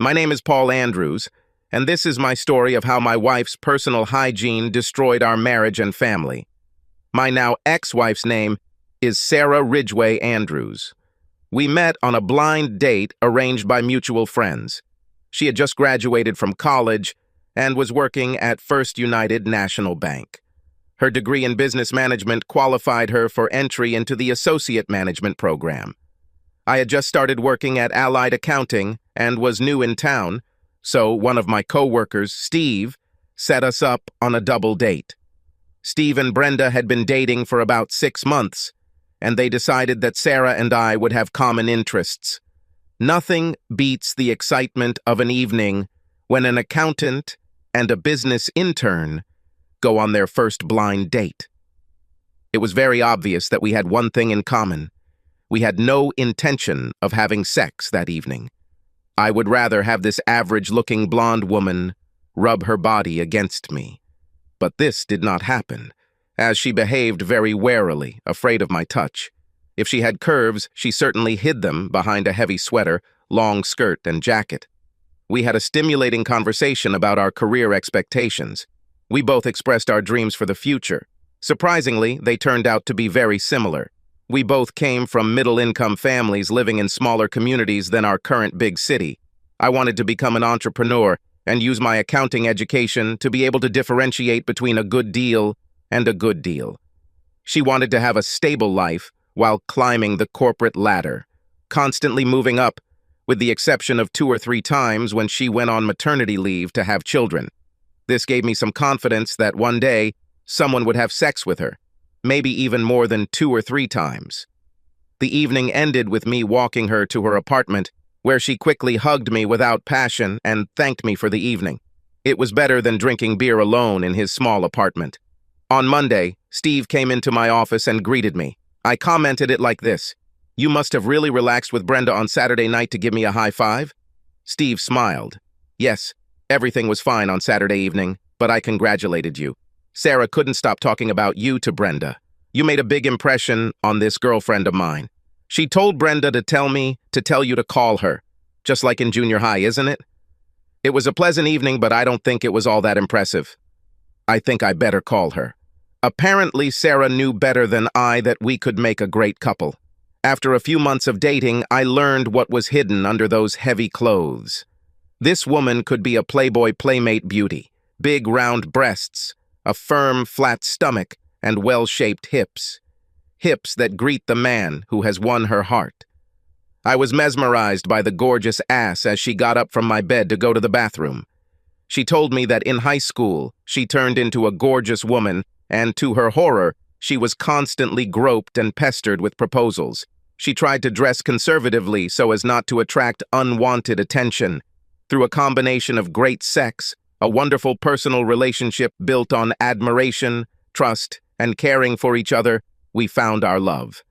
My name is Paul Andrews, and this is my story of how my wife's personal hygiene destroyed our marriage and family. My now ex-wife's name is Sarah Ridgway Andrews. We met on a blind date arranged by mutual friends. She had just graduated from college and was working at First United National Bank. Her degree in business management qualified her for entry into the associate management program. I had just started working at Allied Accounting and was new in town, so one of my co-workers, Steve, set us up on a double date. Steve and Brenda had been dating for about 6 months, and they decided that Sarah and I would have common interests. Nothing beats the excitement of an evening when an accountant and a business intern go on their first blind date. It was very obvious that we had one thing in common. We had no intention of having sex that evening. I would rather have this average-looking blonde woman rub her body against me. But this did not happen, as she behaved very warily, afraid of my touch. If she had curves, she certainly hid them behind a heavy sweater, long skirt, and jacket. We had a stimulating conversation about our career expectations. We both expressed our dreams for the future. Surprisingly, they turned out to be very similar. We both came from middle-income families living in smaller communities than our current big city. I wanted to become an entrepreneur and use my accounting education to be able to differentiate between a good deal and a good deal. She wanted to have a stable life while climbing the corporate ladder, constantly moving up, with the exception of 2 or 3 times when she went on maternity leave to have children. This gave me some confidence that one day someone would have sex with her, maybe even more than 2 or 3 times. The evening ended with me walking her to her apartment, where she quickly hugged me without passion and thanked me for the evening. It was better than drinking beer alone in his small apartment. On Monday, Steve came into my office and greeted me. I commented it like this: "You must have really relaxed with Brenda on Saturday night to give me a high five?" Steve smiled. "Yes, everything was fine on Saturday evening, but I congratulated you. Sarah couldn't stop talking about you to Brenda. You made a big impression on this girlfriend of mine. She told Brenda to tell you to call her, just like in junior high, isn't it? It was a pleasant evening, but I don't think it was all that impressive. I think I better call her." Apparently, Sarah knew better than I that we could make a great couple. After a few months of dating, I learned what was hidden under those heavy clothes. This woman could be a Playboy Playmate beauty, big round breasts, a firm, flat stomach, and well-shaped hips. Hips that greet the man who has won her heart. I was mesmerized by the gorgeous ass as she got up from my bed to go to the bathroom. She told me that in high school, she turned into a gorgeous woman, and to her horror, she was constantly groped and pestered with proposals. She tried to dress conservatively so as not to attract unwanted attention. Through a combination of great sex, a wonderful personal relationship built on admiration, trust, and caring for each other, we found our love.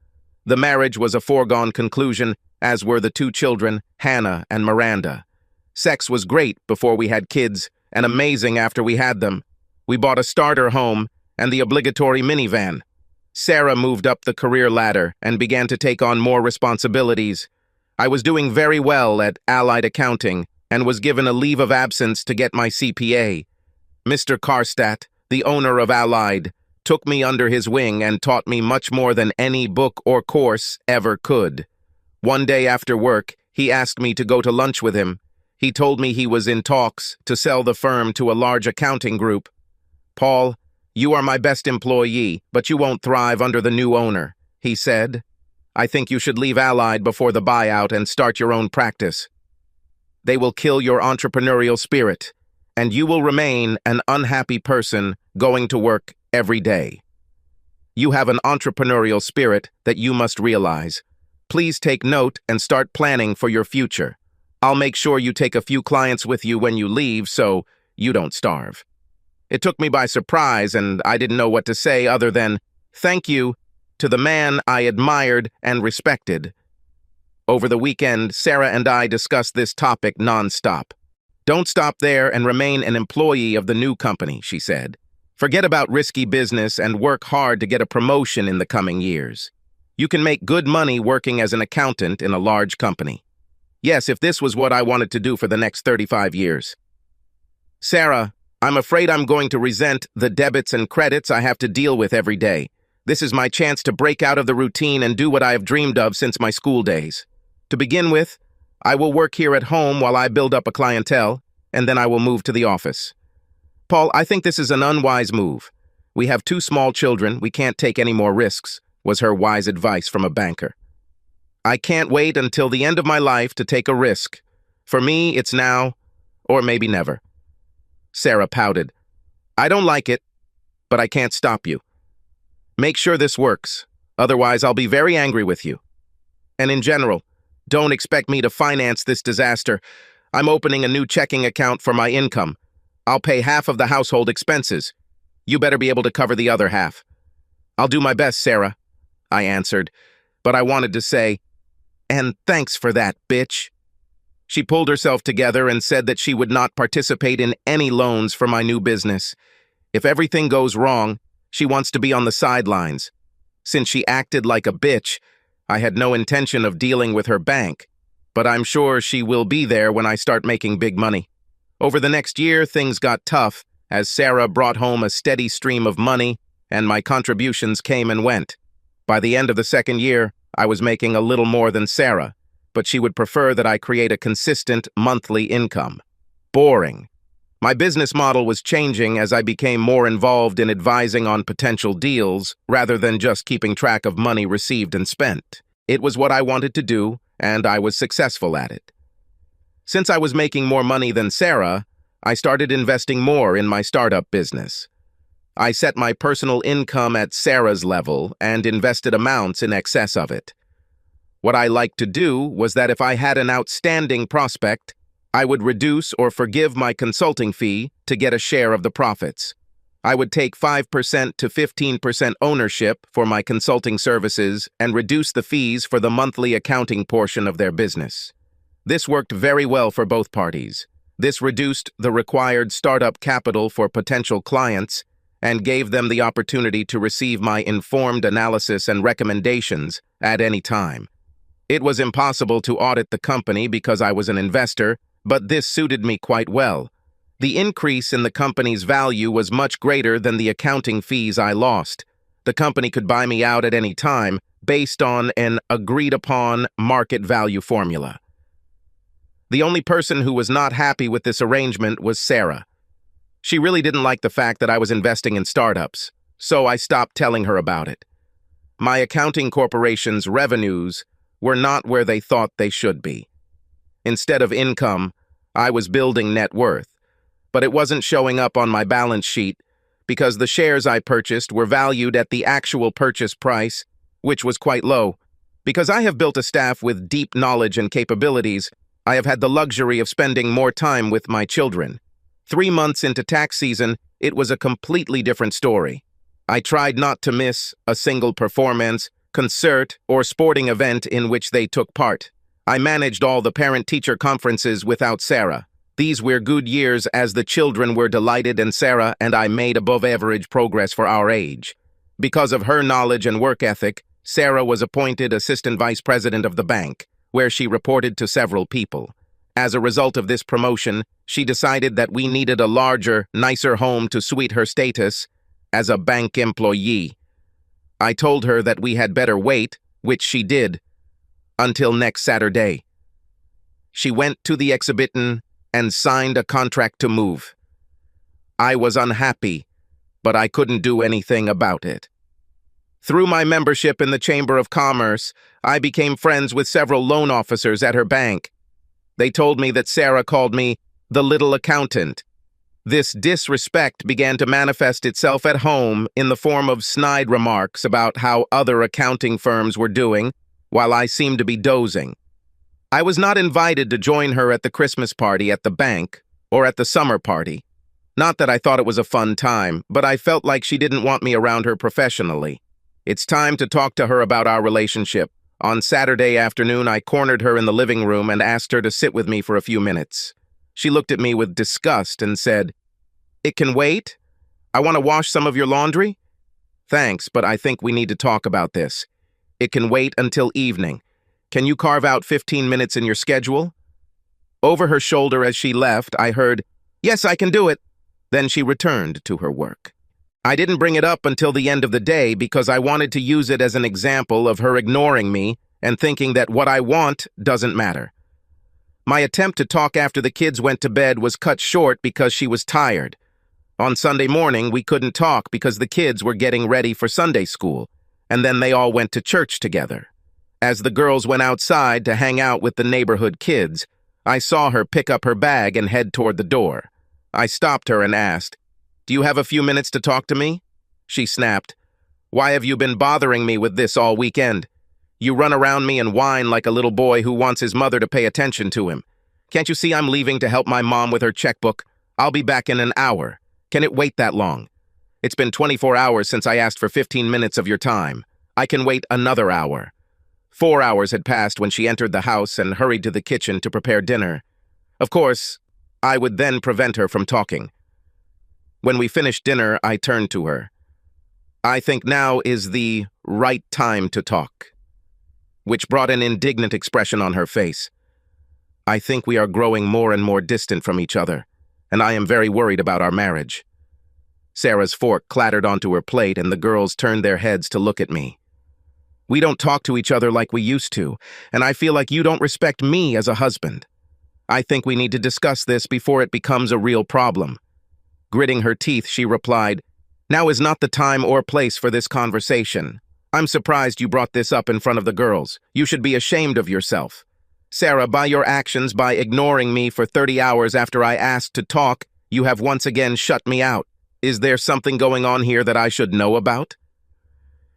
The marriage was a foregone conclusion, as were the 2 children, Hannah and Miranda. Sex was great before we had kids, and amazing after we had them. We bought a starter home and the obligatory minivan. Sarah moved up the career ladder and began to take on more responsibilities. I was doing very well at Allied Accounting and was given a leave of absence to get my CPA. Mr. Karstadt, the owner of Allied, took me under his wing and taught me much more than any book or course ever could. One day after work, he asked me to go to lunch with him. He told me he was in talks to sell the firm to a large accounting group. "Paul, you are my best employee, but you won't thrive under the new owner," he said. "I think you should leave Allied before the buyout and start your own practice. They will kill your entrepreneurial spirit, and you will remain an unhappy person going to work every day. You have an entrepreneurial spirit that you must realize. Please take note and start planning for your future. I'll make sure you take a few clients with you when you leave so you don't starve." It took me by surprise, and I didn't know what to say other than thank you to the man I admired and respected. Over the weekend, Sarah and I discussed this topic nonstop. "Don't stop there and remain an employee of the new company," she said. "Forget about risky business and work hard to get a promotion in the coming years. You can make good money working as an accountant in a large company." Yes, if this was what I wanted to do for the next 35 years. Sarah, I'm afraid I'm going to resent the debits and credits I have to deal with every day. This is my chance to break out of the routine and do what I have dreamed of since my school days. To begin with, I will work here at home while I build up a clientele, and then I will move to the office. Paul, I think this is an unwise move. We have 2 small children, we can't take any more risks, was her wise advice from a banker. I can't wait until the end of my life to take a risk. For me, it's now, or maybe never. Sarah pouted. I don't like it, but I can't stop you. Make sure this works, otherwise I'll be very angry with you. And in general, don't expect me to finance this disaster. I'm opening a new checking account for my income. I'll pay half of the household expenses. You better be able to cover the other half. I'll do my best, Sarah, I answered, but I wanted to say, and thanks for that, bitch. She pulled herself together and said that she would not participate in any loans for my new business. If everything goes wrong, she wants to be on the sidelines. Since she acted like a bitch, I had no intention of dealing with her bank, but I'm sure she will be there when I start making big money. Over the next year, things got tough as Sarah brought home a steady stream of money and my contributions came and went. By the end of the second year, I was making a little more than Sarah, but she would prefer that I create a consistent monthly income. Boring. My business model was changing as I became more involved in advising on potential deals rather than just keeping track of money received and spent. It was what I wanted to do, and I was successful at it. Since I was making more money than Sarah, I started investing more in my startup business. I set my personal income at Sarah's level and invested amounts in excess of it. What I liked to do was that if I had an outstanding prospect, I would reduce or forgive my consulting fee to get a share of the profits. I would take 5% to 15% ownership for my consulting services and reduce the fees for the monthly accounting portion of their business. This worked very well for both parties. This reduced the required startup capital for potential clients and gave them the opportunity to receive my informed analysis and recommendations at any time. It was impossible to audit the company because I was an investor, but this suited me quite well. The increase in the company's value was much greater than the accounting fees I lost. The company could buy me out at any time based on an agreed-upon market value formula. The only person who was not happy with this arrangement was Sarah. She really didn't like the fact that I was investing in startups, so I stopped telling her about it. My accounting corporation's revenues were not where they thought they should be. Instead of income, I was building net worth, but it wasn't showing up on my balance sheet because the shares I purchased were valued at the actual purchase price, which was quite low. Because I have built a staff with deep knowledge and capabilities, I have had the luxury of spending more time with my children. 3 months into tax season, it was a completely different story. I tried not to miss a single performance, concert, or sporting event in which they took part. I managed all the parent-teacher conferences without Sarah. These were good years as the children were delighted and Sarah and I made above-average progress for our age. Because of her knowledge and work ethic, Sarah was appointed assistant vice president of the bank, where she reported to several people. As a result of this promotion, she decided that we needed a larger, nicer home to suit her status as a bank employee. I told her that we had better wait, which she did, until next Saturday. She went to the exhibition and signed a contract to move. I was unhappy, but I couldn't do anything about it. Through my membership in the Chamber of Commerce, I became friends with several loan officers at her bank. They told me that Sarah called me the little accountant. This disrespect began to manifest itself at home in the form of snide remarks about how other accounting firms were doing, while I seemed to be dozing. I was not invited to join her at the Christmas party at the bank or at the summer party. Not that I thought it was a fun time, but I felt like she didn't want me around her professionally. It's time to talk to her about our relationship. On Saturday afternoon, I cornered her in the living room and asked her to sit with me for a few minutes. She looked at me with disgust and said, "It can wait? I want to wash some of your laundry?" "Thanks, but I think we need to talk about this. It can wait until evening. Can you carve out 15 minutes in your schedule? Over her shoulder as she left, I heard, "Yes, I can do it." Then she returned to her work. I didn't bring it up until the end of the day because I wanted to use it as an example of her ignoring me and thinking that what I want doesn't matter. My attempt to talk after the kids went to bed was cut short because she was tired. On Sunday morning, we couldn't talk because the kids were getting ready for Sunday school, and then they all went to church together. As the girls went outside to hang out with the neighborhood kids, I saw her pick up her bag and head toward the door. I stopped her and asked, "Do you have a few minutes to talk to me?" She snapped, "Why have you been bothering me with this all weekend? You run around me and whine like a little boy who wants his mother to pay attention to him. Can't you see I'm leaving to help my mom with her checkbook? I'll be back in an hour. Can it wait that long? It's been 24 hours since I asked for 15 minutes of your time. I can wait another hour." 4 hours had passed when she entered the house and hurried to the kitchen to prepare dinner. Of course, I would then prevent her from talking. When we finished dinner, I turned to her. "I think now is the right time to talk," which brought an indignant expression on her face. "I think we are growing more and more distant from each other, and I am very worried about our marriage." Sarah's fork clattered onto her plate, and the girls turned their heads to look at me. "We don't talk to each other like we used to, and I feel like you don't respect me as a husband. I think we need to discuss this before it becomes a real problem." Gritting her teeth, she replied, "Now is not the time or place for this conversation. I'm surprised you brought this up in front of the girls. You should be ashamed of yourself. Sarah, by your actions, by ignoring me for 30 hours after I asked to talk, you have once again shut me out. Is there something going on here that I should know about?"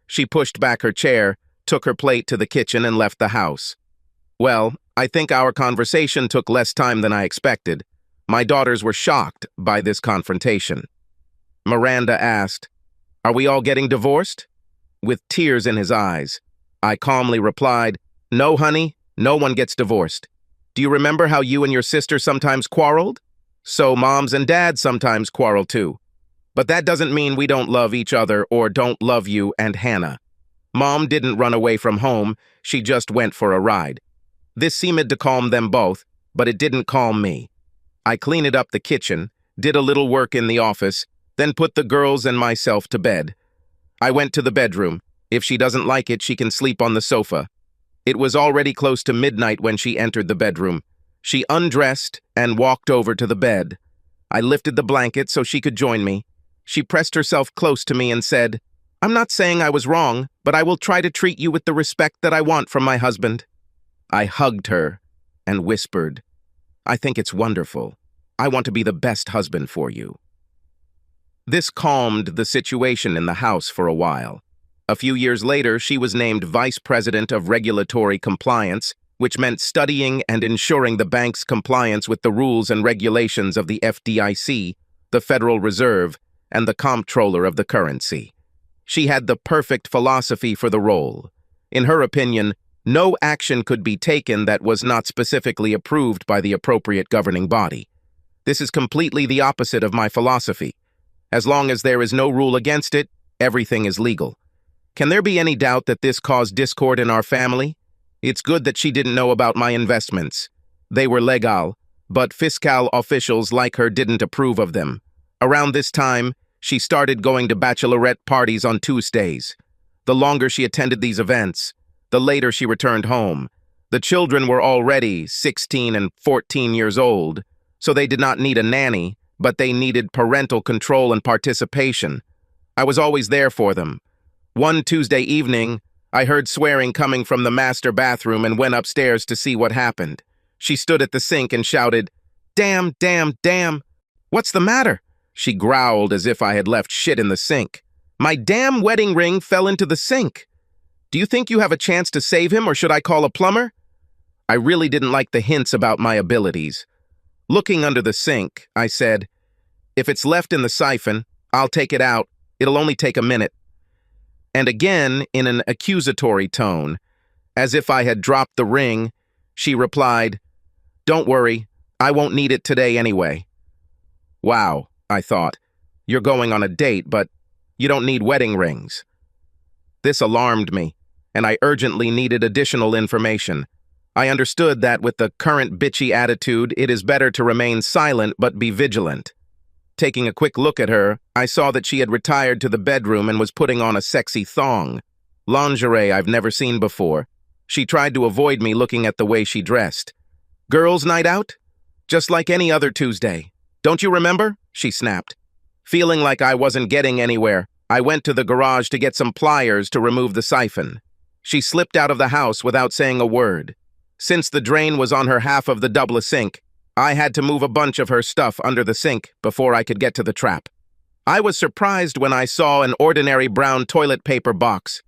She pushed back her chair, took her plate to the kitchen, and left the house. Well, I think our conversation took less time than I expected. My daughters were shocked by this confrontation. Miranda asked, "Are we all getting divorced?" With tears in his eyes, I calmly replied, "No, honey, no one gets divorced. Do you remember how you and your sister sometimes quarreled? So moms and dads sometimes quarrel too. But that doesn't mean we don't love each other or don't love you and Hannah. Mom didn't run away from home, she just went for a ride." This seemed to calm them both, but it didn't calm me. I cleaned up the kitchen, did a little work in the office, then put the girls and myself to bed. I went to the bedroom. If she doesn't like it, she can sleep on the sofa. It was already close to midnight when she entered the bedroom. She undressed and walked over to the bed. I lifted the blanket so she could join me. She pressed herself close to me and said, "I'm not saying I was wrong, but I will try to treat you with the respect that I want from my husband." I hugged her and whispered, "I think it's wonderful. I want to be the best husband for you." This calmed the situation in the house for a while. A few years later, she was named Vice President of Regulatory Compliance, which meant studying and ensuring the bank's compliance with the rules and regulations of the FDIC, the Federal Reserve, and the Comptroller of the Currency. She had the perfect philosophy for the role. In her opinion, no action could be taken that was not specifically approved by the appropriate governing body. This is completely the opposite of my philosophy. As long as there is no rule against it, everything is legal. Can there be any doubt that this caused discord in our family? It's good that she didn't know about my investments. They were legal, but fiscal officials like her didn't approve of them. Around this time, she started going to bachelorette parties on Tuesdays. The longer she attended these events, the later she returned home. The children were already 16 and 14 years old, so they did not need a nanny, but they needed parental control and participation. I was always there for them. One Tuesday evening, I heard swearing coming from the master bathroom and went upstairs to see what happened. She stood at the sink and shouted, "Damn, damn, damn. What's the matter?" She growled as if I had left shit in the sink. "My damn wedding ring fell into the sink. Do you think you have a chance to save him, or should I call a plumber?" I really didn't like the hints about my abilities. Looking under the sink, I said, "If it's left in the siphon, I'll take it out. It'll only take a minute." And again, in an accusatory tone, as if I had dropped the ring, she replied, "Don't worry, I won't need it today anyway." Wow, I thought, you're going on a date, but you don't need wedding rings. This alarmed me. and I urgently needed additional information. I understood that with the current bitchy attitude, it is better to remain silent but be vigilant. Taking a quick look at her, I saw that she had retired to the bedroom and was putting on a sexy thong. Lingerie I've never seen before. She tried to avoid me looking at the way she dressed. "Girls' night out? Just like any other Tuesday. Don't you remember?" she snapped. Feeling like I wasn't getting anywhere, I went to the garage to get some pliers to remove the siphon. She slipped out of the house without saying a word. Since the drain was on her half of the double sink, I had to move a bunch of her stuff under the sink before I could get to the trap. I was surprised when I saw an ordinary brown toilet paper box.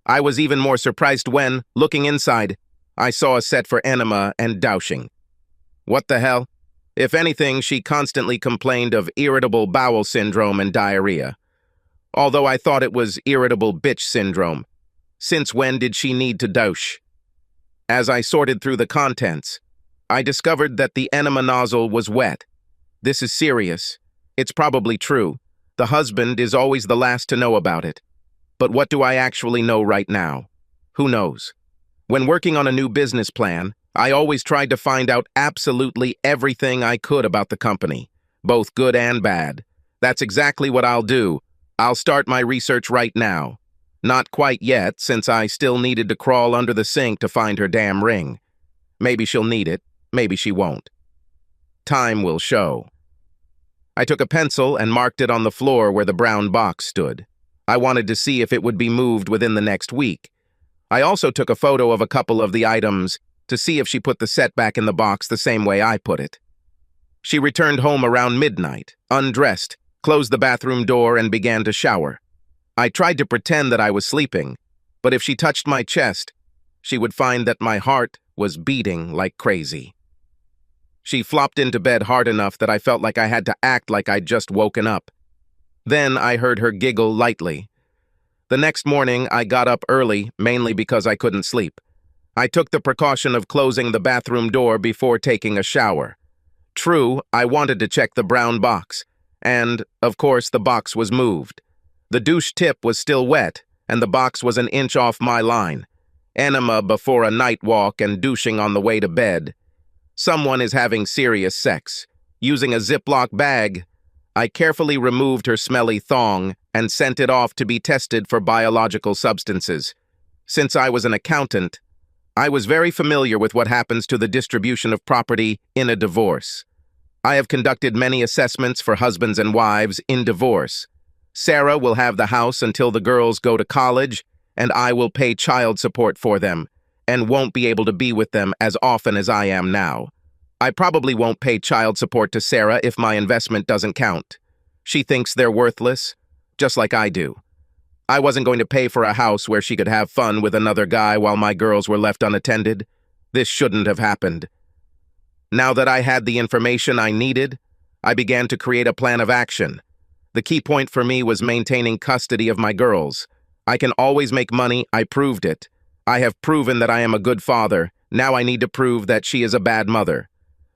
I was even more surprised when, looking inside, I saw a set for enema and douching. What the hell? If anything, she constantly complained of irritable bowel syndrome and diarrhea. Although I thought it was irritable bitch syndrome. Since when did she need to douche? As I sorted through the contents, I discovered that the enema nozzle was wet. This is serious. It's probably true. The husband is always the last to know about it. But what do I actually know right now? Who knows? When working on a new business plan, I always tried to find out absolutely everything I could about the company, both good and bad. That's exactly what I'll do. I'll start my research right now. Not quite yet, since I still needed to crawl under the sink to find her damn ring. Maybe she'll need it, maybe she won't. Time will show. I took a pencil and marked it on the floor where the brown box stood. I wanted to see if it would be moved within the next week. I also took a photo of a couple of the items to see if she put the set back in the box the same way I put it. She returned home around midnight, undressed, closed the bathroom door, and began to shower. I tried to pretend that I was sleeping, but if she touched my chest, she would find that my heart was beating like crazy. She flopped into bed hard enough that I felt like I had to act like I'd just woken up. Then I heard her giggle lightly. The next morning, I got up early, mainly because I couldn't sleep. I took the precaution of closing the bathroom door before taking a shower. True, I wanted to check the brown box, and, of course, the box was moved. The douche tip was still wet, and the box was an inch off my line. Enema before a night walk and douching on the way to bed. Someone is having serious sex. Using a Ziploc bag, I carefully removed her smelly thong and sent it off to be tested for biological substances. Since I was an accountant, I was very familiar with what happens to the distribution of property in a divorce. I have conducted many assessments for husbands and wives in divorce. Sarah will have the house until the girls go to college, and I will pay child support for them, and won't be able to be with them as often as I am now. I probably won't pay child support to Sarah if my investment doesn't count. She thinks they're worthless, just like I do. I wasn't going to pay for a house where she could have fun with another guy while my girls were left unattended. This shouldn't have happened. Now that I had the information I needed, I began to create a plan of action. The key point for me was maintaining custody of my girls. I can always make money, I proved it. I have proven that I am a good father. Now I need to prove that she is a bad mother.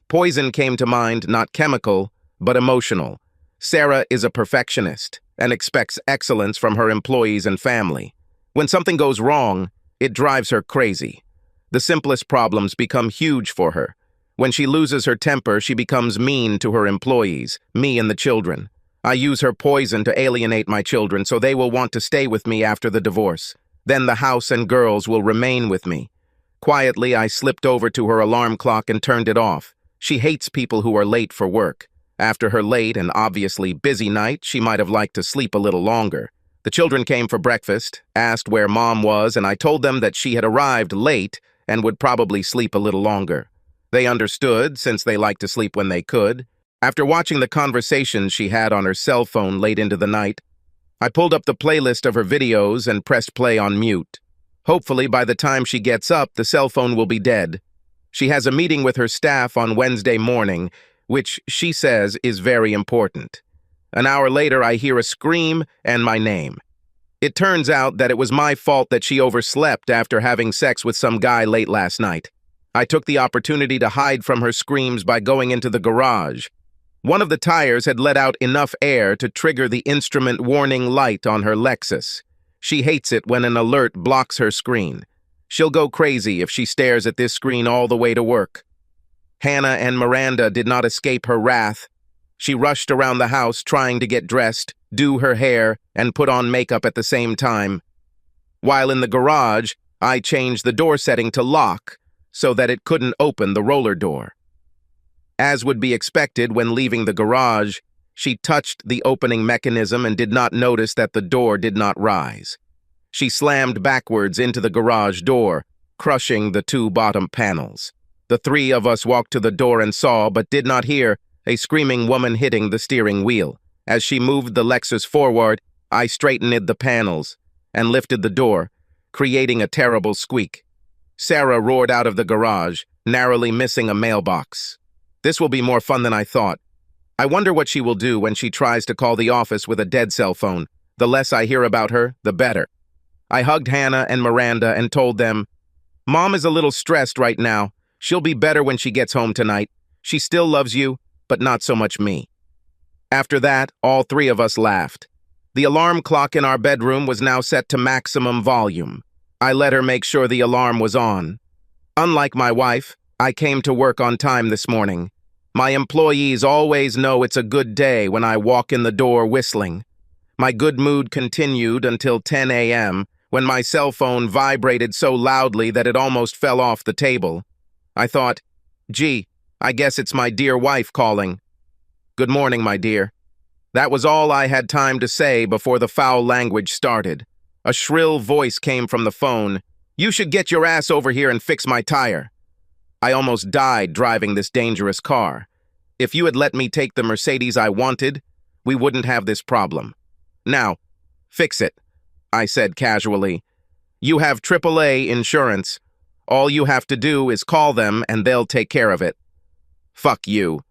Poison came to mind, not chemical, but emotional. Sarah is a perfectionist and expects excellence from her employees and family. When something goes wrong, it drives her crazy. The simplest problems become huge for her. When she loses her temper, she becomes mean to her employees, me and the children. I use her poison to alienate my children so they will want to stay with me after the divorce. Then the house and girls will remain with me. Quietly, I slipped over to her alarm clock and turned it off. She hates people who are late for work. After her late and obviously busy night, she might have liked to sleep a little longer. The children came for breakfast, asked where Mom was, and I told them that she had arrived late and would probably sleep a little longer. They understood, since they liked to sleep when they could. After watching the conversations she had on her cell phone late into the night, I pulled up the playlist of her videos and pressed play on mute. Hopefully, by the time she gets up, the cell phone will be dead. She has a meeting with her staff on Wednesday morning, which she says is very important. An hour later, I hear a scream and my name. It turns out that it was my fault that she overslept after having sex with some guy late last night. I took the opportunity to hide from her screams by going into the garage. One of the tires had let out enough air to trigger the instrument warning light on her Lexus. She hates it when an alert blocks her screen. She'll go crazy if she stares at this screen all the way to work. Hannah and Miranda did not escape her wrath. She rushed around the house trying to get dressed, do her hair, and put on makeup at the same time. While in the garage, I changed the door setting to lock so that it couldn't open the roller door. As would be expected when leaving the garage, she touched the opening mechanism and did not notice that the door did not rise. She slammed backwards into the garage door, crushing the two bottom panels. The three of us walked to the door and saw, but did not hear, a screaming woman hitting the steering wheel. As she moved the Lexus forward, I straightened the panels and lifted the door, creating a terrible squeak. Sarah roared out of the garage, narrowly missing a mailbox. This will be more fun than I thought. I wonder what she will do when she tries to call the office with a dead cell phone. The less I hear about her, the better. I hugged Hannah and Miranda and told them, "Mom is a little stressed right now. She'll be better when she gets home tonight. She still loves you, but not so much me." After that, all three of us laughed. The alarm clock in our bedroom was now set to maximum volume. I let her make sure the alarm was on. Unlike my wife, I came to work on time this morning. My employees always know it's a good day when I walk in the door whistling. My good mood continued until 10 a.m., when my cell phone vibrated so loudly that it almost fell off the table. I thought, gee, I guess it's my dear wife calling. "Good morning, my dear." That was all I had time to say before the foul language started. A shrill voice came from the phone. "You should get your ass over here and fix my tire." I almost died driving this dangerous car. If you had let me take the Mercedes I wanted, we wouldn't have this problem. "Now, fix it," I said casually. "You have AAA insurance. All you have to do is call them and they'll take care of it." "Fuck you,"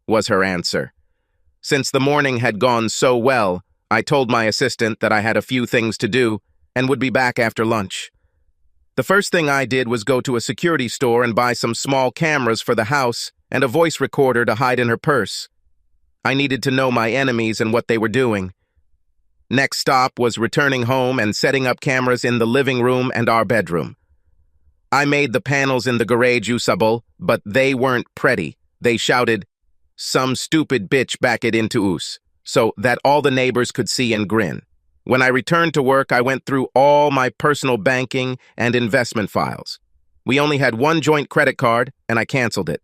was her answer. Since the morning had gone so well, I told my assistant that I had a few things to do and would be back after lunch. The first thing I did was go to a security store and buy some small cameras for the house and a voice recorder to hide in her purse. I needed to know my enemies and what they were doing. Next stop was returning home and setting up cameras in the living room and our bedroom. I made the panels in the garage usable, but they weren't pretty. They shouted, "Some stupid bitch back it into us," so that all the neighbors could see and grin. When I returned to work, I went through all my personal banking and investment files. We only had one joint credit card, and I canceled it.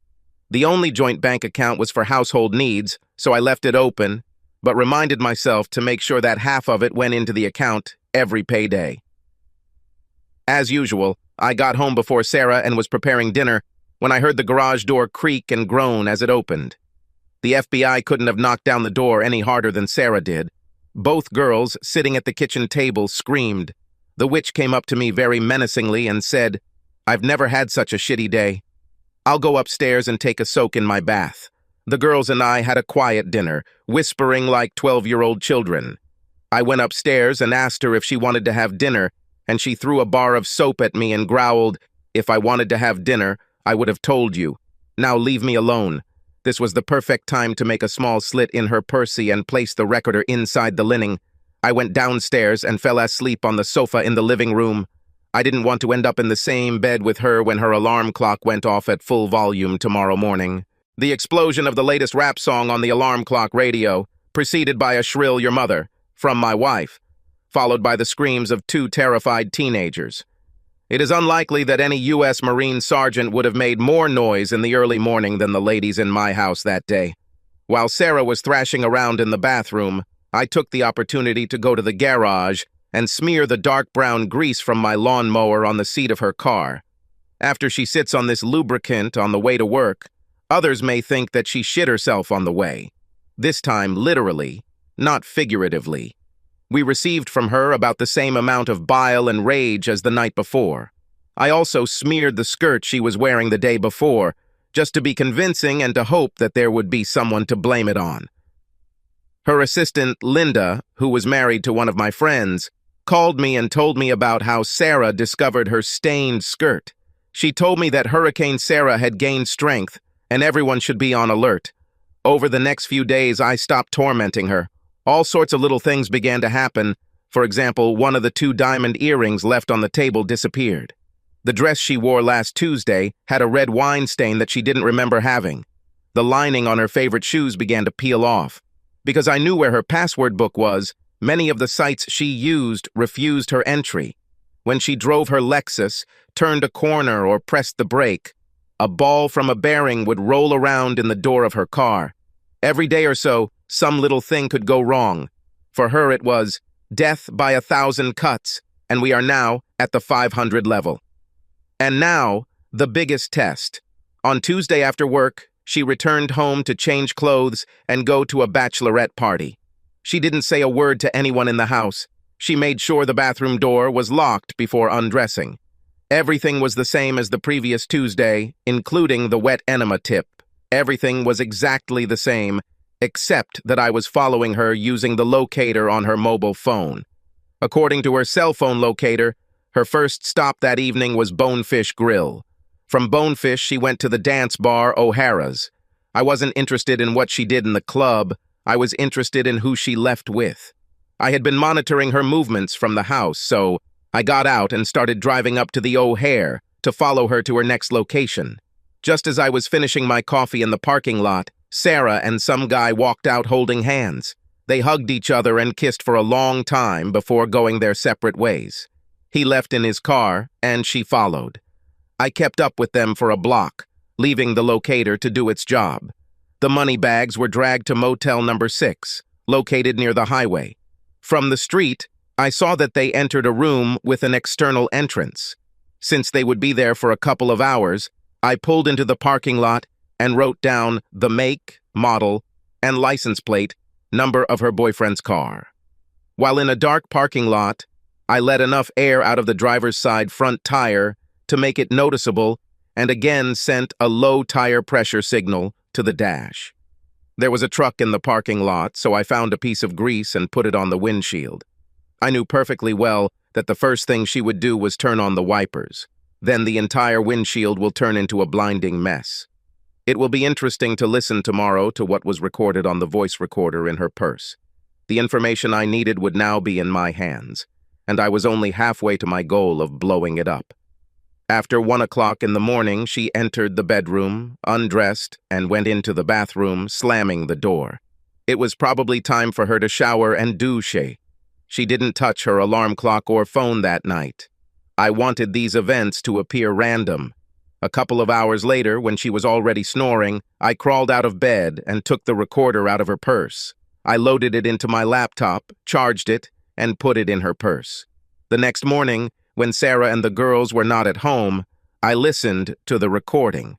The only joint bank account was for household needs, so I left it open, but reminded myself to make sure that half of it went into the account every payday. As usual, I got home before Sarah and was preparing dinner when I heard the garage door creak and groan as it opened. The FBI couldn't have knocked down the door any harder than Sarah did. Both girls, sitting at the kitchen table, screamed. The witch came up to me very menacingly and said, "I've never had such a shitty day. I'll go upstairs and take a soak in my bath." The girls and I had a quiet dinner, whispering like 12-year-old children. I went upstairs and asked her if she wanted to have dinner, and she threw a bar of soap at me and growled, "If I wanted to have dinner, I would have told you. Now leave me alone." This was the perfect time to make a small slit in her pussy and place the recorder inside the lining. I went downstairs and fell asleep on the sofa in the living room. I didn't want to end up in the same bed with her when her alarm clock went off at full volume tomorrow morning. The explosion of the latest rap song on the alarm clock radio, preceded by a shrill "Your mother" from my wife, followed by the screams of two terrified teenagers. It is unlikely that any U.S. Marine sergeant would have made more noise in the early morning than the ladies in my house that day. While Sarah was thrashing around in the bathroom, I took the opportunity to go to the garage and smear the dark brown grease from my lawnmower on the seat of her car. After she sits on this lubricant on the way to work, others may think that she shit herself on the way. This time literally, not figuratively. We received from her about the same amount of bile and rage as the night before. I also smeared the skirt she was wearing the day before, just to be convincing and to hope that there would be someone to blame it on. Her assistant, Linda, who was married to one of my friends, called me and told me about how Sarah discovered her stained skirt. She told me that Hurricane Sarah had gained strength, and everyone should be on alert. Over the next few days, I stopped tormenting her. All sorts of little things began to happen. For example, one of the 2 diamond earrings left on the table disappeared. The dress she wore last Tuesday had a red wine stain that she didn't remember having. The lining on her favorite shoes began to peel off. Because I knew where her password book was, many of the sites she used refused her entry. When she drove her Lexus, turned a corner, or pressed the brake, a ball from a bearing would roll around in the door of her car. Every day or so, some little thing could go wrong. For her it was death by 1,000 cuts, and we are now at the 500 level. And now, the biggest test. On Tuesday after work, she returned home to change clothes and go to a bachelorette party. She didn't say a word to anyone in the house. She made sure the bathroom door was locked before undressing. Everything was the same as the previous Tuesday, including the wet enema tip. Everything was exactly the same, except that I was following her using the locator on her mobile phone. According to her cell phone locator, her first stop that evening was Bonefish Grill. From Bonefish, she went to the dance bar O'Hara's. I wasn't interested in what she did in the club. I was interested in who she left with. I had been monitoring her movements from the house, so I got out and started driving up to the O'Hare to follow her to her next location. Just as I was finishing my coffee in the parking lot, Sarah and some guy walked out holding hands. They hugged each other and kissed for a long time before going their separate ways. He left in his car, and she followed. I kept up with them for a block, leaving the locator to do its job. The money bags were dragged to Motel Number 6, located near the highway. From the street, I saw that they entered a room with an external entrance. Since they would be there for a couple of hours, I pulled into the parking lot and wrote down the make, model, and license plate number of her boyfriend's car. While in a dark parking lot, I let enough air out of the driver's side front tire to make it noticeable and again sent a low tire pressure signal to the dash. There was a truck in the parking lot, so I found a piece of grease and put it on the windshield. I knew perfectly well that the first thing she would do was turn on the wipers. Then the entire windshield will turn into a blinding mess. It will be interesting to listen tomorrow to what was recorded on the voice recorder in her purse. The information I needed would now be in my hands, and I was only halfway to my goal of blowing it up. After 1 o'clock in the morning, she entered the bedroom, undressed, and went into the bathroom, slamming the door. It was probably time for her to shower and douche. She didn't touch her alarm clock or phone that night. I wanted these events to appear random. A couple of hours later, when she was already snoring, I crawled out of bed and took the recorder out of her purse. I loaded it into my laptop, charged it, and put it in her purse. The next morning, when Sarah and the girls were not at home, I listened to the recording.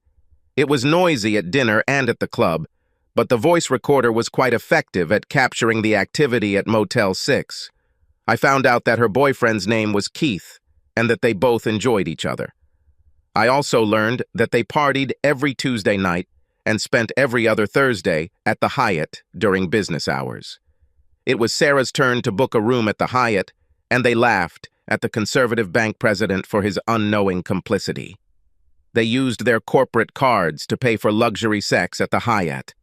It was noisy at dinner and at the club, but the voice recorder was quite effective at capturing the activity at Motel 6. I found out that her boyfriend's name was Keith, and that they both enjoyed each other. I also learned that they partied every Tuesday night and spent every other Thursday at the Hyatt during business hours. It was Sarah's turn to book a room at the Hyatt, and they laughed at the conservative bank president for his unknowing complicity. They used their corporate cards to pay for luxury sex at the Hyatt.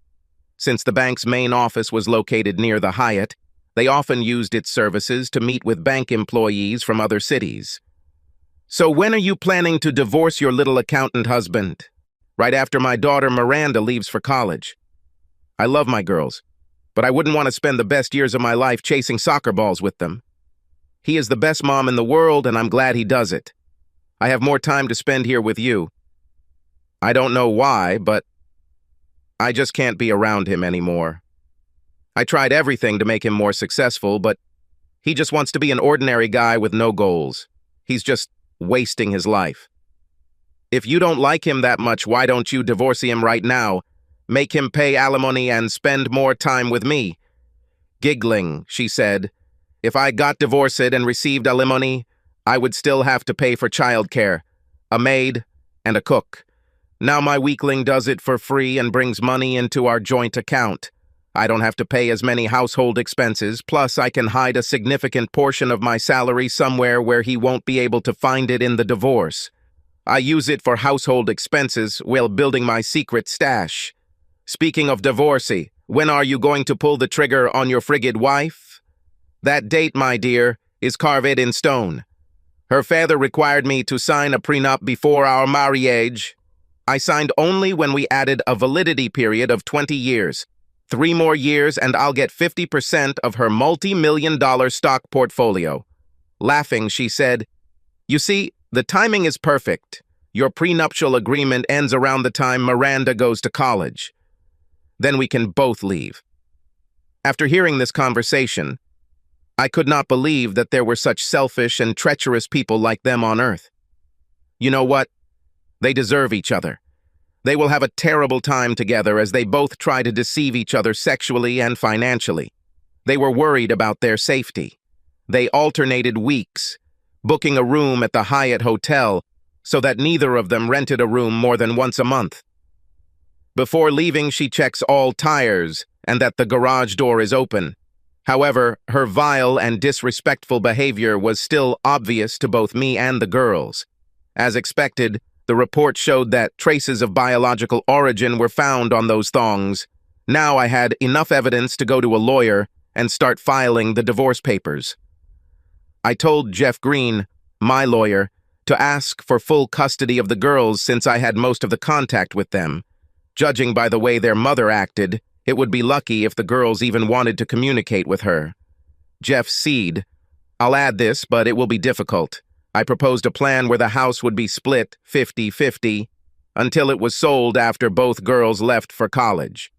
Since the bank's main office was located near the Hyatt, they often used its services to meet with bank employees from other cities. "So when are you planning to divorce your little accountant husband?" "Right after my daughter Miranda leaves for college. I love my girls, but I wouldn't want to spend the best years of my life chasing soccer balls with them. He is the best mom in the world, and I'm glad he does it. I have more time to spend here with you. I don't know why, but I just can't be around him anymore. I tried everything to make him more successful, but he just wants to be an ordinary guy with no goals. He's just wasting his life. If you don't like him that much, why don't you divorce him right now? Make him pay alimony and spend more time with me." Giggling, she said, "If I got divorced and received alimony, I would still have to pay for childcare, a maid, and a cook. Now my weakling does it for free and brings money into our joint account. I don't have to pay as many household expenses, plus I can hide a significant portion of my salary somewhere where he won't be able to find it in the divorce. I use it for household expenses while building my secret stash. Speaking of divorcee, when are you going to pull the trigger on your frigid wife? That date, my dear, is carved in stone. Her father required me to sign a prenup before our marriage. I signed only when we added a validity period of 20 years. 3 more years and I'll get 50% of her multi-million-dollar stock portfolio. Laughing, she said, "You see, the timing is perfect. Your prenuptial agreement ends around the time Miranda goes to college. Then we can both leave." After hearing this conversation, I could not believe that there were such selfish and treacherous people like them on Earth. You know what? They deserve each other. They will have a terrible time together as they both try to deceive each other sexually and financially. They were worried about their safety. They alternated weeks, booking a room at the Hyatt Hotel so that neither of them rented a room more than once a month. Before leaving, she checks all tires and that the garage door is open. However, her vile and disrespectful behavior was still obvious to both me and the girls. As expected, the report showed that traces of biological origin were found on those thongs. Now I had enough evidence to go to a lawyer and start filing the divorce papers. I told Jeff Green, my lawyer, to ask for full custody of the girls since I had most of the contact with them. Judging by the way their mother acted, it would be lucky if the girls even wanted to communicate with her. Jeff said, "I'll add this, but it will be difficult. I proposed a plan where the house would be split 50-50 until it was sold after both girls left for college.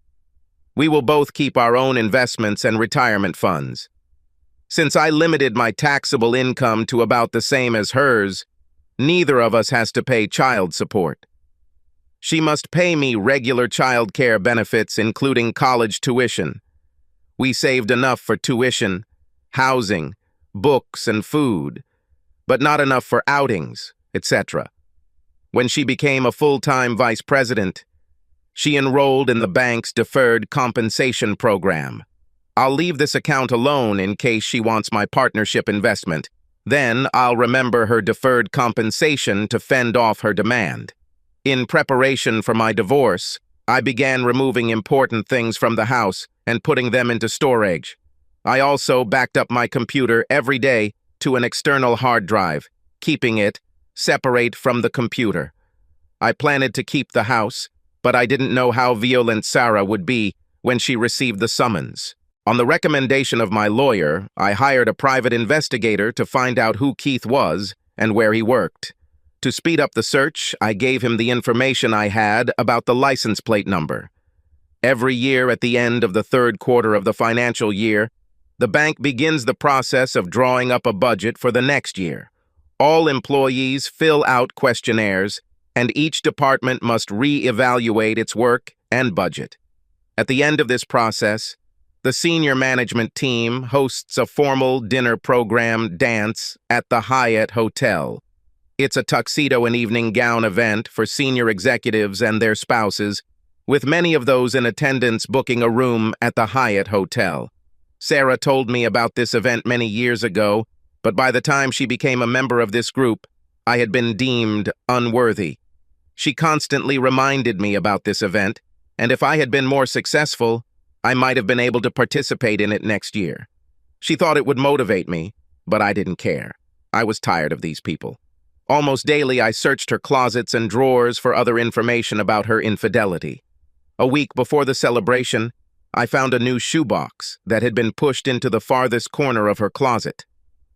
We will both keep our own investments and retirement funds. Since I limited my taxable income to about the same as hers, neither of us has to pay child support. She must pay me regular child care benefits, including college tuition. We saved enough for tuition, housing, books, and food, but not enough for outings, etc. When she became a full-time vice president, she enrolled in the bank's deferred compensation program. I'll leave this account alone in case she wants my partnership investment. Then I'll remember her deferred compensation to fend off her demand. In preparation for my divorce, I began removing important things from the house and putting them into storage. I also backed up my computer every day to an external hard drive, keeping it separate from the computer. I planned to keep the house, but I didn't know how violent Sarah would be when she received the summons. On the recommendation of my lawyer, I hired a private investigator to find out who Keith was and where he worked. To speed up the search, I gave him the information I had about the license plate number. Every year at the end of the third quarter of the financial year, the bank begins the process of drawing up a budget for the next year. All employees fill out questionnaires, and each department must re-evaluate its work and budget. At the end of this process, the senior management team hosts a formal dinner program dance at the Hyatt Hotel. It's a tuxedo and evening gown event for senior executives and their spouses, with many of those in attendance booking a room at the Hyatt Hotel. Sarah told me about this event many years ago, but by the time she became a member of this group, I had been deemed unworthy. She constantly reminded me about this event, and if I had been more successful, I might have been able to participate in it next year. She thought it would motivate me, but I didn't care. I was tired of these people. Almost daily, I searched her closets and drawers for other information about her infidelity. A week before the celebration, I found a new shoebox that had been pushed into the farthest corner of her closet.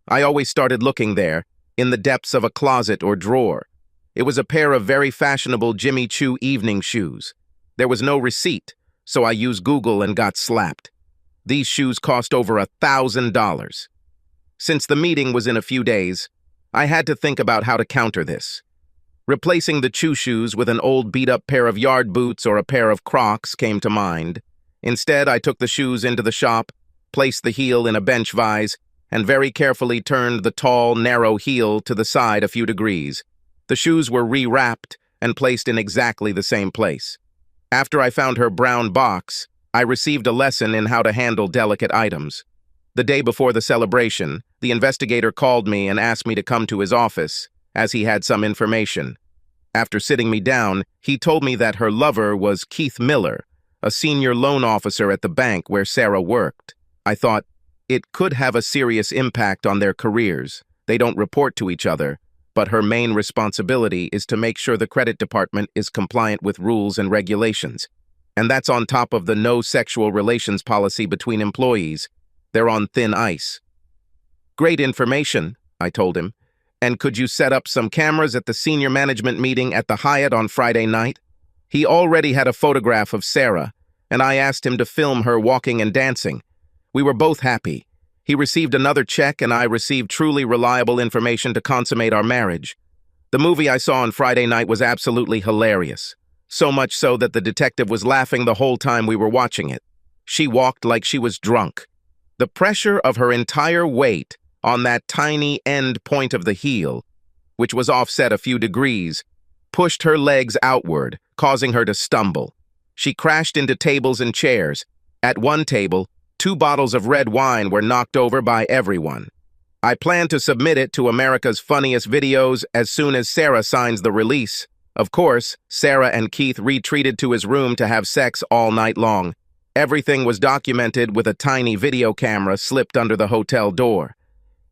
I always started looking there, in the depths of a closet or drawer. It was a pair of very fashionable Jimmy Choo evening shoes. There was no receipt, so I used Google and got slapped. These shoes cost over $1,000. Since the meeting was in a few days, I had to think about how to counter this. Replacing the Choo shoes with an old beat-up pair of yard boots or a pair of Crocs came to mind. Instead, I took the shoes into the shop, placed the heel in a bench vise, and very carefully turned the tall, narrow heel to the side a few degrees. The shoes were re-wrapped and placed in exactly the same place. After I found her brown box, I received a lesson in how to handle delicate items. The day before the celebration, the investigator called me and asked me to come to his office, as he had some information. After sitting me down, he told me that her lover was Keith Miller, a senior loan officer at the bank where Sarah worked. I thought, It could have a serious impact on their careers. They don't report to each other, but her main responsibility is to make sure the credit department is compliant with rules and regulations. And that's on top of the no sexual relations policy between employees. They're on thin ice. Great information, I told him. And could you set up some cameras at the senior management meeting at the Hyatt on Friday night? He already had a photograph of Sarah, and I asked him to film her walking and dancing. We were both happy. He received another check, and I received truly reliable information to consummate our marriage. The movie I saw on Friday night was absolutely hilarious. So much so that the detective was laughing the whole time we were watching it. She walked like she was drunk. The pressure of her entire weight on that tiny end point of the heel, which was offset a few degrees, pushed her legs outward, causing her to stumble. She crashed into tables and chairs. At one table, 2 bottles of red wine were knocked over by everyone. I plan to submit it to America's Funniest Videos as soon as Sarah signs the release. Of course, Sarah and Keith retreated to his room to have sex all night long. Everything was documented with a tiny video camera slipped under the hotel door.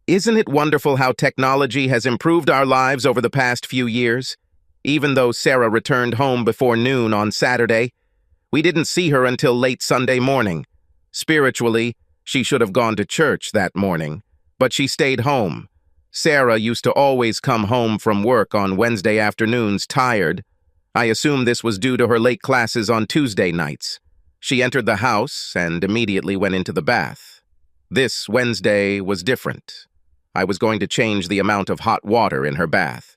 Isn't it wonderful how technology has improved our lives over the past few years? Even though Sarah returned home before noon on Saturday, we didn't see her until late Sunday morning. Spiritually, she should have gone to church that morning, but she stayed home. Sarah used to always come home from work on Wednesday afternoons tired. I assume this was due to her late classes on Tuesday nights. She entered the house and immediately went into the bath. This Wednesday was different. I was going to change the amount of hot water in her bath.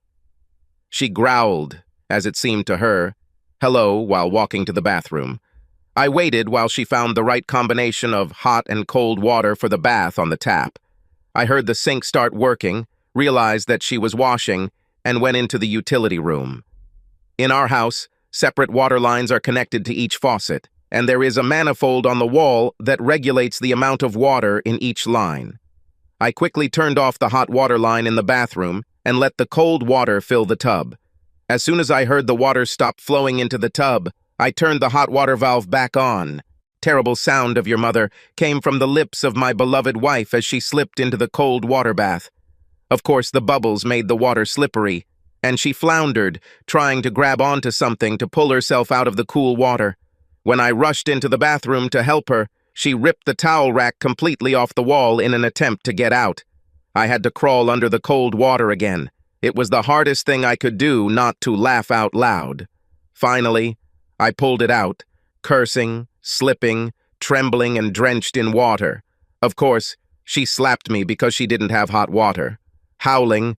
She growled, as it seemed to her, hello, while walking to the bathroom. I waited while she found the right combination of hot and cold water for the bath on the tap. I heard the sink start working, realized that she was washing, and went into the utility room. In our house, separate water lines are connected to each faucet, and there is a manifold on the wall that regulates the amount of water in each line. I quickly turned off the hot water line in the bathroom and let the cold water fill the tub. As soon as I heard the water stop flowing into the tub, I turned the hot water valve back on. Terrible sound of your mother came from the lips of my beloved wife as she slipped into the cold water bath. Of course, the bubbles made the water slippery, and she floundered, trying to grab onto something to pull herself out of the cool water. When I rushed into the bathroom to help her, she ripped the towel rack completely off the wall in an attempt to get out. I had to crawl under the cold water again. It was the hardest thing I could do not to laugh out loud. Finally, I pulled it out, cursing, slipping, trembling, and drenched in water. Of course, she slapped me because she didn't have hot water. Howling,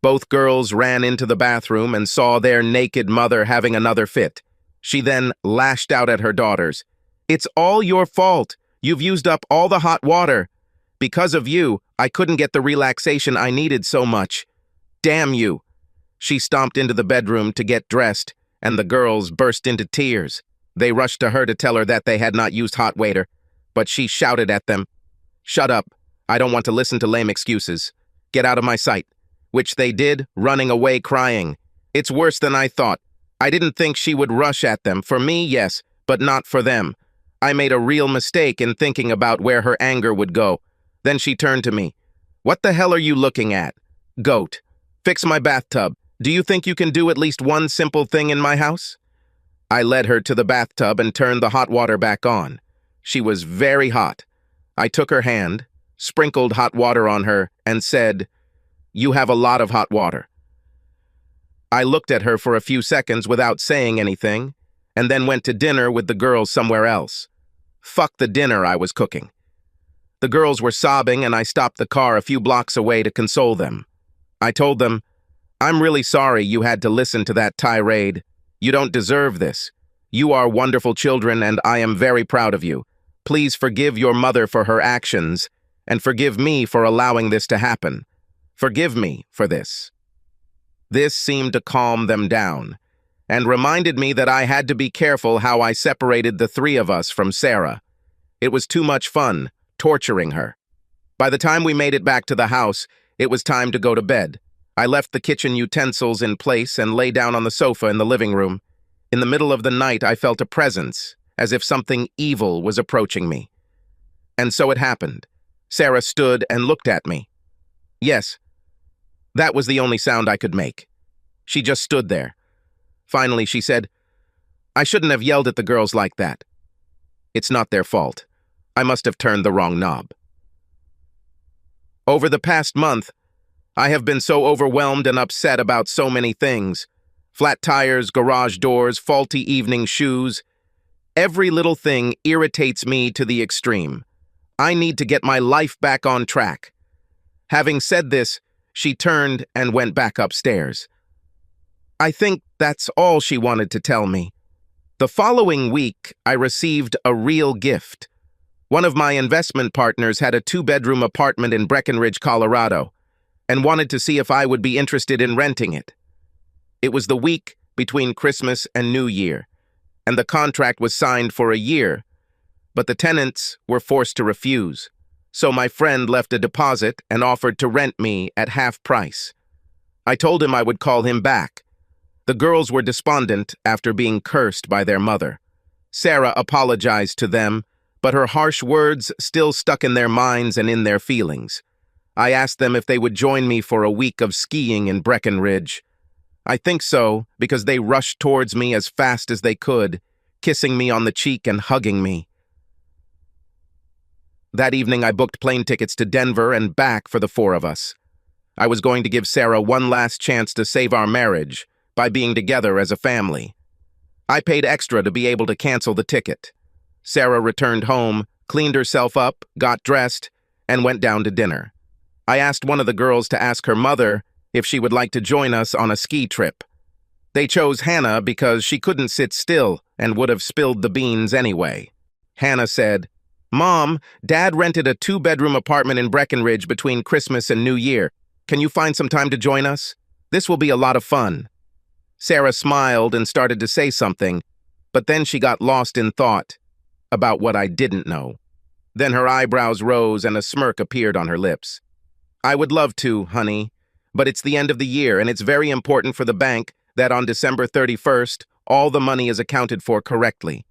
both girls ran into the bathroom and saw their naked mother having another fit. She then lashed out at her daughters. "It's all your fault. You've used up all the hot water. Because of you, I couldn't get the relaxation I needed so much. Damn you." She stomped into the bedroom to get dressed, and the girls burst into tears. They rushed to her to tell her that they had not used hot water, but she shouted at them, "Shut up. I don't want to listen to lame excuses. Get out of my sight," which they did, running away crying. It's worse than I thought. I didn't think she would rush at them. For me, yes, but not for them. I made a real mistake in thinking about where her anger would go. Then she turned to me. "What the hell are you looking at? Goat. Fix my bathtub. Do you think you can do at least one simple thing in my house?" I led her to the bathtub and turned the hot water back on. She was very hot. I took her hand, sprinkled hot water on her, and said, "You have a lot of hot water." I looked at her for a few seconds without saying anything, and then went to dinner with the girls somewhere else. Fuck the dinner I was cooking. The girls were sobbing, and I stopped the car a few blocks away to console them. I told them, "I'm really sorry you had to listen to that tirade. You don't deserve this. You are wonderful children, and I am very proud of you. Please forgive your mother for her actions, and forgive me for allowing this to happen. Forgive me for this." This seemed to calm them down, and reminded me that I had to be careful how I separated the 3 of us from Sarah. It was too much fun, torturing her. By the time we made it back to the house, it was time to go to bed. I left the kitchen utensils in place and lay down on the sofa in the living room. In the middle of the night, I felt a presence, as if something evil was approaching me. And so it happened. Sarah stood and looked at me. Yes, that was the only sound I could make. She just stood there. Finally, she said, "I shouldn't have yelled at the girls like that. It's not their fault. I must have turned the wrong knob." Over the past month, I have been so overwhelmed and upset about so many things. Flat tires, garage doors, faulty evening shoes. Every little thing irritates me to the extreme. I need to get my life back on track. Having said this, she turned and went back upstairs. I think that's all she wanted to tell me. The following week, I received a real gift. One of my investment partners had a 2-bedroom apartment in Breckenridge, Colorado, and wanted to see if I would be interested in renting it. It was the week between Christmas and New Year, and the contract was signed for a year, but the tenants were forced to refuse. So my friend left a deposit and offered to rent me at half price. I told him I would call him back. The girls were despondent after being cursed by their mother. Sarah apologized to them, but her harsh words still stuck in their minds and in their feelings. I asked them if they would join me for a week of skiing in Breckenridge. I think so, because they rushed towards me as fast as they could, kissing me on the cheek and hugging me. That evening I booked plane tickets to Denver and back for the 4 of us. I was going to give Sarah one last chance to save our marriage by being together as a family. I paid extra to be able to cancel the ticket. Sarah returned home, cleaned herself up, got dressed, and went down to dinner. I asked one of the girls to ask her mother if she would like to join us on a ski trip. They chose Hannah because she couldn't sit still and would have spilled the beans anyway. Hannah said, "Mom, Dad rented a 2-bedroom apartment in Breckenridge between Christmas and New Year. Can you find some time to join us? This will be a lot of fun." Sarah smiled and started to say something, but then she got lost in thought about what I didn't know. Then her eyebrows rose and a smirk appeared on her lips. "I would love to, honey, but it's the end of the year and it's very important for the bank that on December 31st, all the money is accounted for correctly.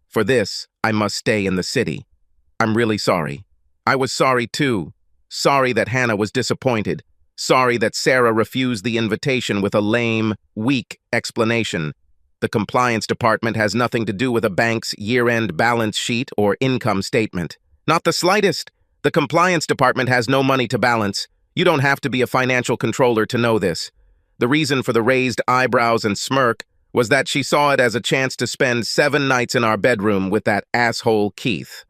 For this, I must stay in the city. I'm really sorry." I was sorry too. Sorry that Hannah was disappointed. Sorry that Sarah refused the invitation with a lame, weak explanation. The compliance department has nothing to do with a bank's year-end balance sheet or income statement. Not the slightest. The compliance department has no money to balance. You don't have to be a financial controller to know this. The reason for the raised eyebrows and smirk was that she saw it as a chance to spend 7 nights in our bedroom with that asshole Keith.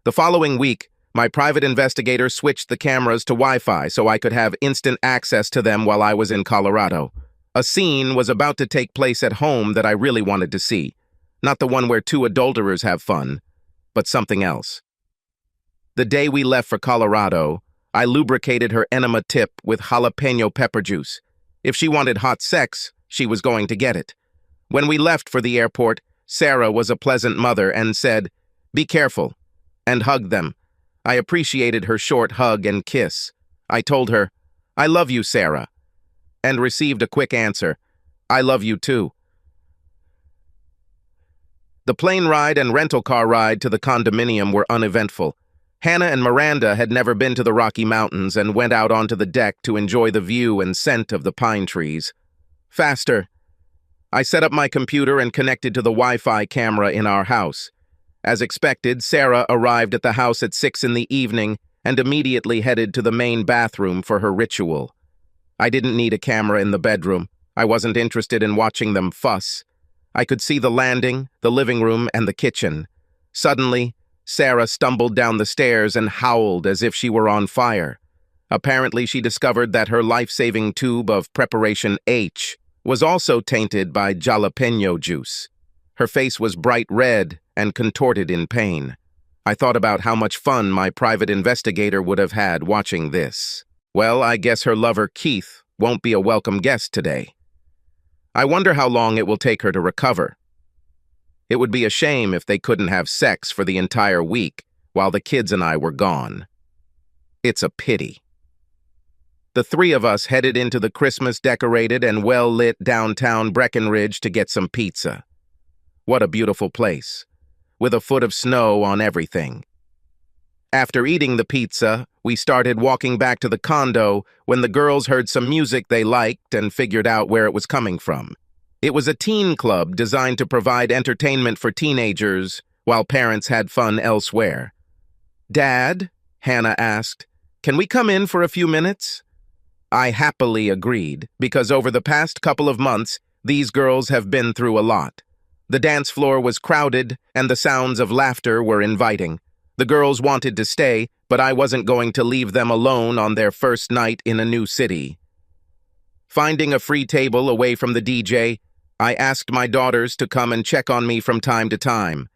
The following week, my private investigator switched the cameras to Wi-Fi so I could have instant access to them while I was in Colorado. A scene was about to take place at home that I really wanted to see. Not the one where 2 adulterers have fun, but something else. The day we left for Colorado, I lubricated her enema tip with jalapeno pepper juice. If she wanted hot sex, she was going to get it. When we left for the airport, Sarah was a pleasant mother and said, "Be careful," and hugged them. I appreciated her short hug and kiss. I told her, "I love you, Sarah," and received a quick answer, "I love you too." The plane ride and rental car ride to the condominium were uneventful. Hannah and Miranda had never been to the Rocky Mountains and went out onto the deck to enjoy the view and scent of the pine trees. Faster. I set up my computer and connected to the Wi-Fi camera in our house. As expected, Sarah arrived at the house at 6 in the evening and immediately headed to the main bathroom for her ritual. I didn't need a camera in the bedroom. I wasn't interested in watching them fuss. I could see the landing, the living room, and the kitchen. Suddenly, Sarah stumbled down the stairs and howled as if she were on fire. Apparently, she discovered that her life-saving tube of Preparation H was also tainted by jalapeno juice. Her face was bright red and contorted in pain. I thought about how much fun my private investigator would have had watching this. Well, I guess her lover Keith won't be a welcome guest today. I wonder how long it will take her to recover. It would be a shame if they couldn't have sex for the entire week while the kids and I were gone. It's a pity. The 3 of us headed into the Christmas-decorated and well-lit downtown Breckenridge to get some pizza. What a beautiful place, with a foot of snow on everything. After eating the pizza, we started walking back to the condo when the girls heard some music they liked and figured out where it was coming from. It was a teen club designed to provide entertainment for teenagers while parents had fun elsewhere. "Dad," Hannah asked, "can we come in for a few minutes?" I happily agreed, because over the past couple of months, these girls have been through a lot. The dance floor was crowded, and the sounds of laughter were inviting. The girls wanted to stay, but I wasn't going to leave them alone on their first night in a new city. Finding a free table away from the DJ, I asked my daughters to come and check on me from time to time.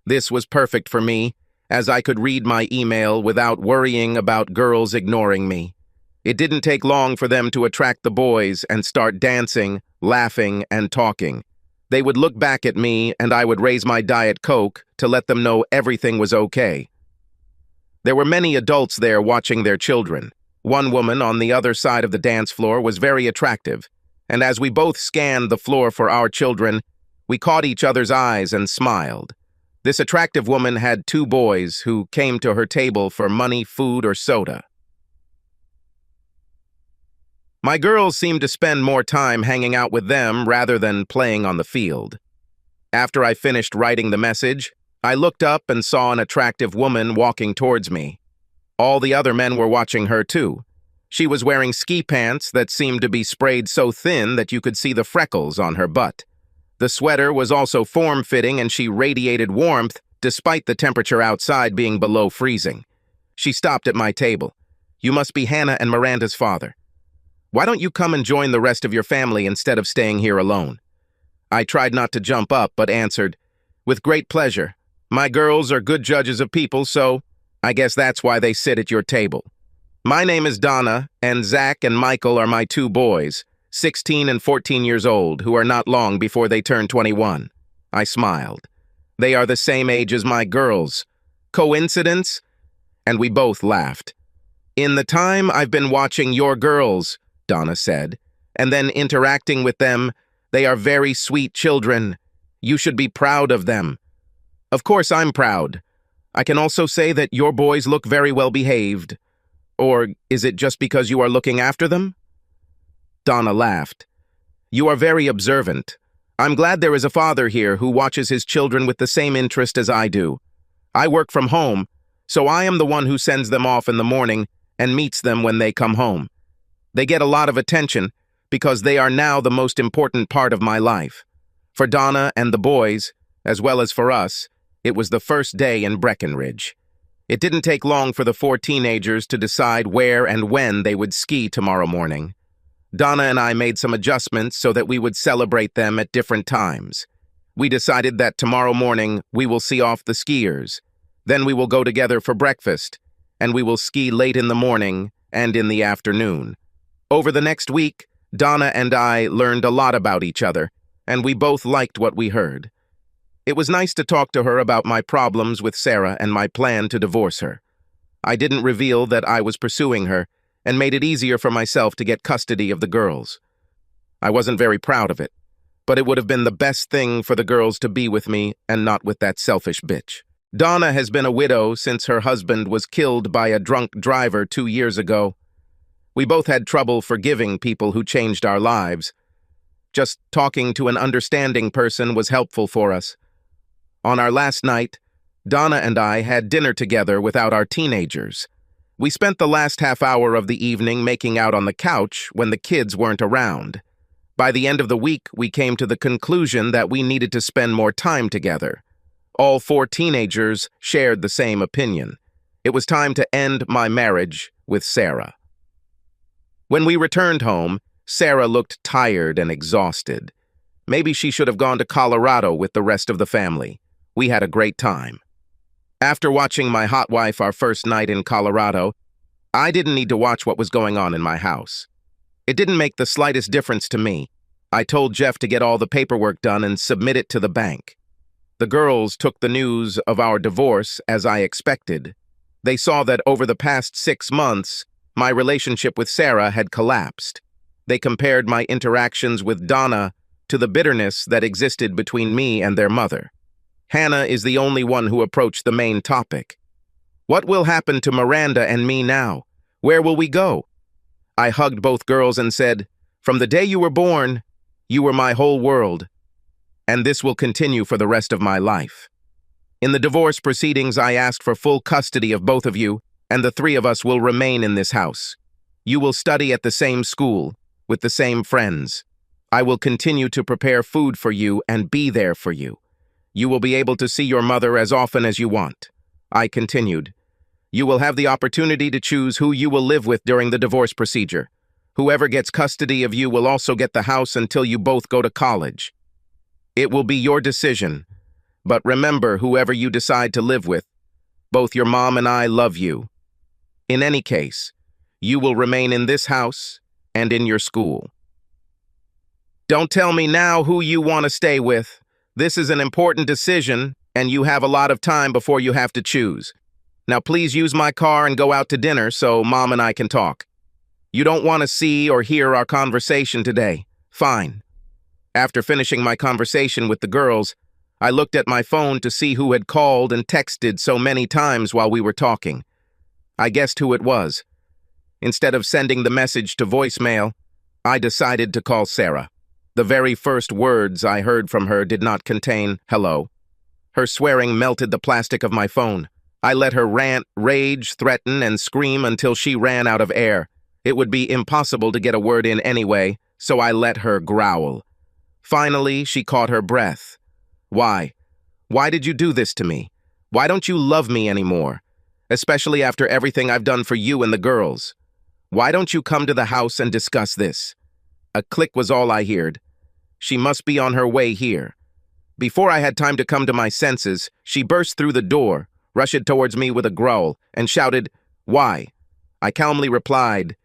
This was perfect for me, as I could read my email without worrying about girls ignoring me. It didn't take long for them to attract the boys and start dancing, laughing, and talking. They would look back at me, and I would raise my Diet Coke to let them know everything was okay. There were many adults there watching their children. One woman on the other side of the dance floor was very attractive, and as we both scanned the floor for our children, we caught each other's eyes and smiled. This attractive woman had 2 boys who came to her table for money, food, or soda. My girls seemed to spend more time hanging out with them rather than playing on the field. After I finished writing the message, I looked up and saw an attractive woman walking towards me. All the other men were watching her too. She was wearing ski pants that seemed to be sprayed so thin that you could see the freckles on her butt. The sweater was also form-fitting, and she radiated warmth despite the temperature outside being below freezing. She stopped at my table. "You must be Hannah and Miranda's father. Why don't you come and join the rest of your family instead of staying here alone?" I tried not to jump up, but answered, "With great pleasure. My girls are good judges of people, so I guess that's why they sit at your table. My name is Donna, and Zach and Michael are my 2 boys, 16 and 14 years old, who are not long before they turn 21. I smiled. They are the same age as my girls. Coincidence? And we both laughed. "In the time I've been watching your girls," Donna said, "and then interacting with them, they are very sweet children. You should be proud of them." "Of course I'm proud. I can also say that your boys look very well behaved. Or is it just because you are looking after them?" Donna laughed. "You are very observant. I'm glad there is a father here who watches his children with the same interest as I do. I work from home, so I am the one who sends them off in the morning and meets them when they come home. They get a lot of attention because they are now the most important part of my life. For Donna and the boys, as well as for us, it was the first day in Breckenridge. It didn't take long for the 4 teenagers to decide where and when they would ski tomorrow morning. Donna and I made some adjustments so that we would celebrate them at different times. We decided that tomorrow morning we will see off the skiers. Then we will go together for breakfast, and we will ski late in the morning and in the afternoon. Over the next week, Donna and I learned a lot about each other, and we both liked what we heard. It was nice to talk to her about my problems with Sarah and my plan to divorce her. I didn't reveal that I was pursuing her, and made it easier for myself to get custody of the girls. I wasn't very proud of it, but it would have been the best thing for the girls to be with me and not with that selfish bitch. Donna has been a widow since her husband was killed by a drunk driver 2 years ago. We both had trouble forgiving people who changed our lives. Just talking to an understanding person was helpful for us. On our last night, Donna and I had dinner together without our teenagers. We spent the last half hour of the evening making out on the couch when the kids weren't around. By the end of the week, we came to the conclusion that we needed to spend more time together. All 4 teenagers shared the same opinion. It was time to end my marriage with Sarah. When we returned home, Sarah looked tired and exhausted. Maybe she should have gone to Colorado with the rest of the family. We had a great time. After watching my hot wife our first night in Colorado, I didn't need to watch what was going on in my house. It didn't make the slightest difference to me. I told Jeff to get all the paperwork done and submit it to the bank. The girls took the news of our divorce as I expected. They saw that over the past 6 months, my relationship with Sarah had collapsed. They compared my interactions with Donna to the bitterness that existed between me and their mother. Hannah is the only one who approached the main topic. What will happen to Miranda and me now? Where will we go? I hugged both girls and said, "From the day you were born, you were my whole world, and this will continue for the rest of my life." In the divorce proceedings, I asked for full custody of both of you, and the three of us will remain in this house. You will study at the same school, with the same friends. I will continue to prepare food for you and be there for you. You will be able to see your mother as often as you want. I continued. You will have the opportunity to choose who you will live with during the divorce procedure. Whoever gets custody of you will also get the house until you both go to college. It will be your decision, but remember, whoever you decide to live with, both your mom and I love you. In any case, you will remain in this house and in your school. Don't tell me now who you want to stay with. This is an important decision, and you have a lot of time before you have to choose. Now please use my car and go out to dinner so Mom and I can talk. You don't want to see or hear our conversation today. Fine. After finishing my conversation with the girls, I looked at my phone to see who had called and texted so many times while we were talking. I guessed who it was. Instead of sending the message to voicemail, I decided to call Sarah. The very first words I heard from her did not contain hello. Her swearing melted the plastic of my phone. I let her rant, rage, threaten, and scream until she ran out of air. It would be impossible to get a word in anyway, so I let her growl. Finally, she caught her breath. Why? Why did you do this to me? Why don't you love me anymore? Especially after everything I've done for you and the girls. Why don't you come to the house and discuss this? A click was all I heard. She must be on her way here. Before I had time to come to my senses, she burst through the door, rushed towards me with a growl, and shouted, "Why?" I calmly replied,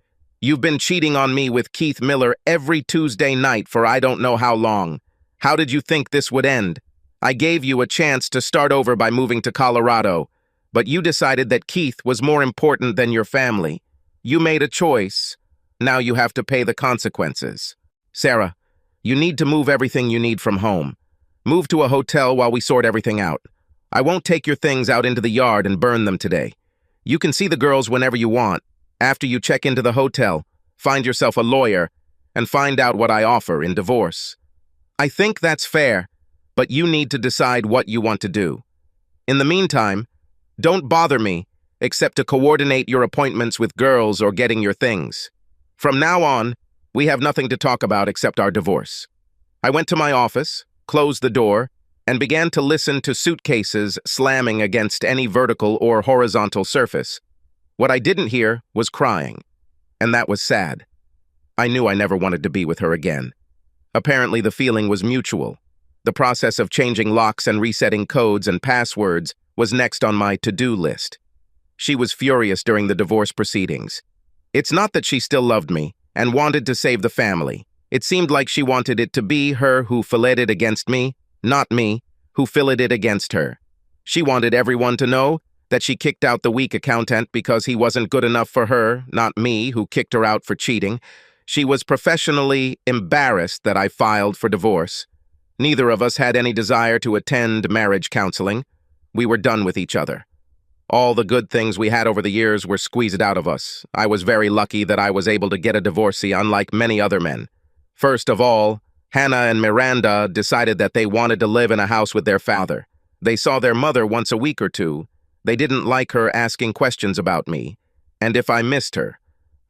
"You've been cheating on me with Keith Miller every Tuesday night for I don't know how long. How did you think this would end? I gave you a chance to start over by moving to Colorado, but you decided that Keith was more important than your family. You made a choice. Now you have to pay the consequences. Sarah, you need to move everything you need from home. Move to a hotel while we sort everything out. I won't take your things out into the yard and burn them today. You can see the girls whenever you want. After you check into the hotel, find yourself a lawyer, and find out what I offer in divorce. I think that's fair, but you need to decide what you want to do. In the meantime, don't bother me, except to coordinate your appointments with girls or getting your things. From now on, we have nothing to talk about except our divorce." I went to my office, closed the door, and began to listen to suitcases slamming against any vertical or horizontal surface. What I didn't hear was crying, and that was sad. I knew I never wanted to be with her again. Apparently, the feeling was mutual. The process of changing locks and resetting codes and passwords was next on my to-do list. She was furious during the divorce proceedings. It's not that she still loved me and wanted to save the family. It seemed like she wanted it to be her who filleted against me, not me, who filleted against her. She wanted everyone to know that she kicked out the weak accountant because he wasn't good enough for her, not me, who kicked her out for cheating. She was professionally embarrassed that I filed for divorce. Neither of us had any desire to attend marriage counseling. We were done with each other. All the good things we had over the years were squeezed out of us. I was very lucky that I was able to get a divorcee, unlike many other men. First of all, Hannah and Miranda decided that they wanted to live in a house with their father. They saw their mother once a week or two. They didn't like her asking questions about me, and if I missed her.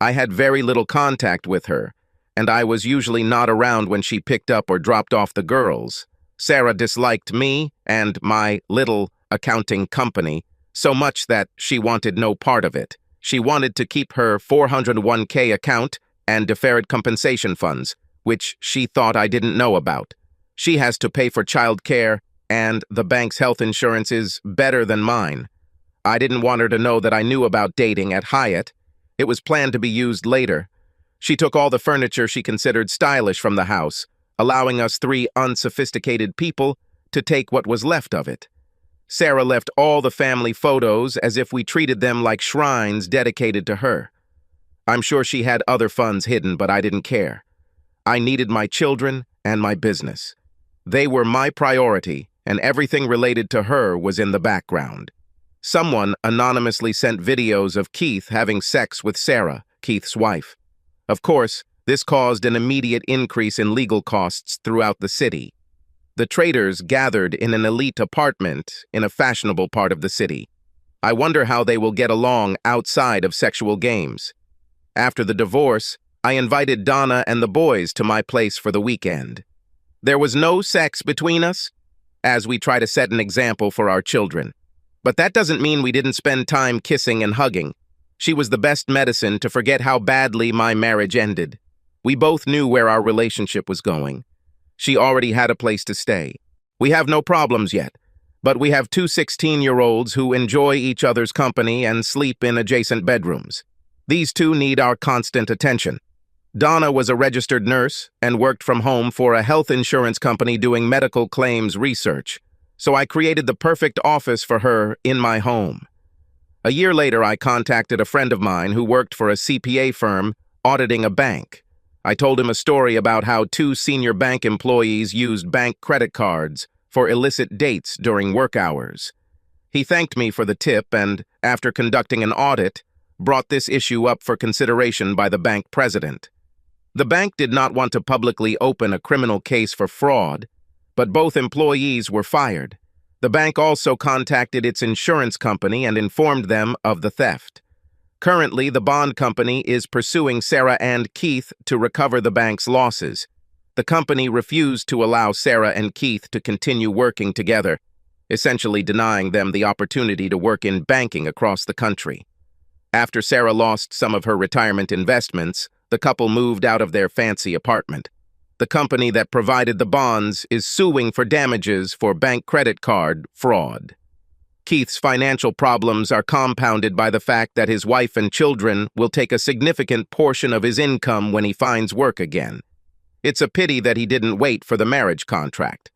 I had very little contact with her, and I was usually not around when she picked up or dropped off the girls. Sarah disliked me and my little accounting company so much that she wanted no part of it. She wanted to keep her 401k account and deferred compensation funds, which she thought I didn't know about. She has to pay for child care, and the bank's health insurance is better than mine. I didn't want her to know that I knew about dating at Hyatt. It was planned to be used later. She took all the furniture she considered stylish from the house, allowing us three unsophisticated people to take what was left of it. Sarah left all the family photos as if we treated them like shrines dedicated to her. I'm sure she had other funds hidden, but I didn't care. I needed my children and my business. They were my priority, and everything related to her was in the background. Someone anonymously sent videos of Keith having sex with Sarah, Keith's wife. Of course, this caused an immediate increase in legal costs throughout the city. The traders gathered in an elite apartment in a fashionable part of the city. I wonder how they will get along outside of sexual games. After the divorce, I invited Donna and the boys to my place for the weekend. There was no sex between us, as we try to set an example for our children. But that doesn't mean we didn't spend time kissing and hugging. She was the best medicine to forget how badly my marriage ended. We both knew where our relationship was going. She already had a place to stay. We have no problems yet, but we have two 16-year-olds who enjoy each other's company and sleep in adjacent bedrooms. These two need our constant attention. Donna was a registered nurse and worked from home for a health insurance company doing medical claims research, so I created the perfect office for her in my home. A year later, I contacted a friend of mine who worked for a CPA firm auditing a bank. I told him a story about how two senior bank employees used bank credit cards for illicit dates during work hours. He thanked me for the tip and, after conducting an audit, brought this issue up for consideration by the bank president. The bank did not want to publicly open a criminal case for fraud, but both employees were fired. The bank also contacted its insurance company and informed them of the theft. Currently, the bond company is pursuing Sarah and Keith to recover the bank's losses. The company refused to allow Sarah and Keith to continue working together, essentially denying them the opportunity to work in banking across the country. After Sarah lost some of her retirement investments, the couple moved out of their fancy apartment. The company that provided the bonds is suing for damages for bank credit card fraud. Keith's financial problems are compounded by the fact that his wife and children will take a significant portion of his income when he finds work again. It's a pity that he didn't wait for the marriage contract.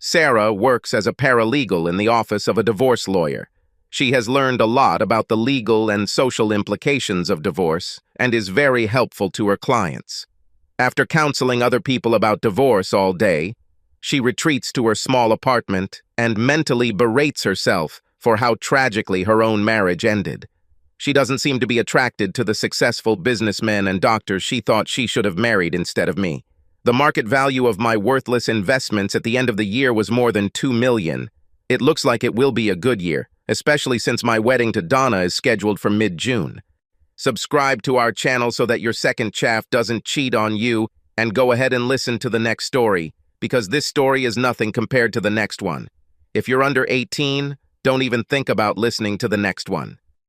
Sarah works as a paralegal in the office of a divorce lawyer. She has learned a lot about the legal and social implications of divorce and is very helpful to her clients. After counseling other people about divorce all day, she retreats to her small apartment and mentally berates herself for how tragically her own marriage ended. She doesn't seem to be attracted to the successful businessmen and doctors she thought she should have married instead of me. The market value of my worthless investments at the end of the year was more than $2 million. It looks like it will be a good year, especially since my wedding to Donna is scheduled for mid-June. Subscribe to our channel so that your second chaff doesn't cheat on you, and go ahead and listen to the next story, because this story is nothing compared to the next one. If you're under 18, don't even think about listening to the next one.